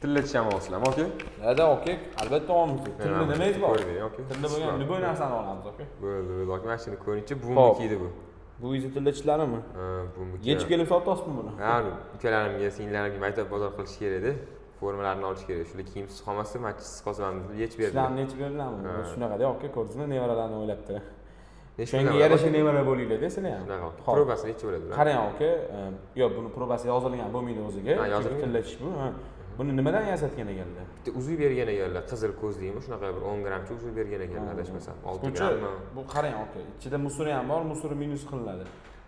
Tilla tishlamoqsizlarmi, aka? Hada, aka, albatta olamiz. Tilla nimangiz bor? Aka. Tilla bo'lgan любой narsani olamiz, aka. Bo'ldi, aka, mana shuni ko'ringchi, buvimniki edi bu. Bu izi tilla tishlarimi? Ha, buvimniki. Yechib kelib sotasizmi buni? Ha, ukalarimga, singillarimga maktab bozor qilish kerak edi. Formalarini olish kerak. Shular kiyimsiz qolmasa, machisiz qolsa ham yechib berdim. Sizlarni yechib berdilarmi? Shunaqa-da, aka, ko'rdingizmi, nevaralarni o'ylabdi. Shunga Shunga yarasha nevara bo'linglar-da sizlar ham. Shunaqa. Probasini yechib bo'ladi. Qarang, aka, yo'q, buni probasi yozilgan bo'lmaydi o'ziga. Yozilgan. Tilla tish bu. Buni nimadan yasatgan ekanlar? Bitta uzib bergan ekanlar, qizil ko'zlimi, shunaqa bir 10 grammcha uzib bergan ekanlar, adashmasam. 6 gramm. Bu qarang, aka, ichida musori ham bor, musori minus qilinadi.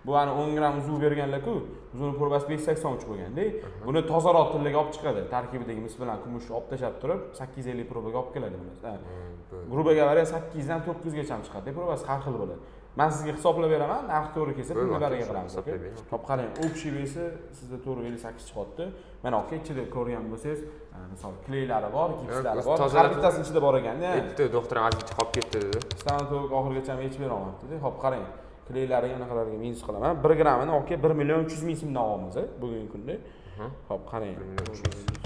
Bu ani 10 gramm uzuv berganlar-ku, uzuvni probasi 583 bo'lganda, buni tozaroq tillaga olib chiqadi. Tarkibidagi mis bilan kumush olib tashab turib, 850 probaga olib keladi buni. Грубо говоря, 8 dan 900 gacha chiqadi. Probasi har xil bo'ladi. Men sizga hisoblab beraman, narxi to'g'ri kelsa, pulni bariga qilamiz. Hop qarang, общий vesi sizda 458 chiqyapti. Mana aka, ichida ko'rgan bo'lsangiz, misol kleylari bor, gipslari bor. Har bittasini ichida bor ekan-da. Bitta doktor azizcha qolib ketdi dedi. Stanotok oxirigacha yechib bera olmabdi-da. Hop qarang, kleylariga anaqalarga minus qilaman. 1 grammini aka 1 million 300 ming so'mdan olamiz, bugungi kunda. Hop qarang. 1 million 300 ming.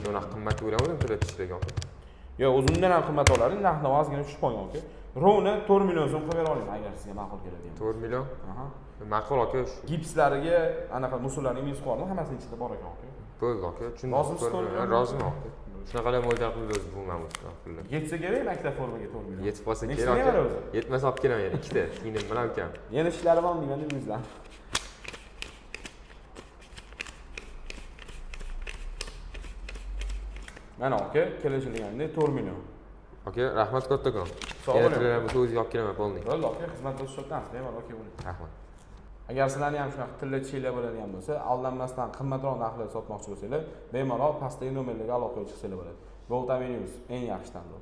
Buni qimmat o'yladim, tilla tishlarga aka. Yo'q, o'zimdan ham qimmat olaring, narxni ozgina tushib qolgan aka. Rovni 4 million so'm qilib bera olaman agar sizga ma'qul keladigan. 4 million? Aha. Ma'qul aka. Gipslariga anaqa musullarning minus qo'ydim, hammasini ichida bor ekan aka. Bo'ldi aka. Rozimisiz? Roziman aka. Shunaqalar mo'ljal qilib o'zi bu ma'lum pullar. Yetsa kerak maktab formaga 4 million. Yetib qolsa kerak aka. Yetmasa olib kelaman yana ikkita. Singlim bilan ukam. Yana ishlari bormi deyman bizlar. Mana aka, kelishilganda 4 million. Aka, rahmat kattakon. Sog' bo'ling. Yana bo'lsa o'zingga olib kelaman, bo'ldi. Bo'ldi aka, xizmat ko'rsatamiz, bemalol aka bo'ling. Rahmat. Agar sizlarning ham shunaqa tilla tishinglar bo'ladigan bo'lsa, aldanmasdan qimmatroq narxlarda sotmoqchi bo'lsanglar, bemalol pastdagi nomerlarga aloqaga chiqsanglar bo'ladi. Gold Avenues eng yaxshi tanlov.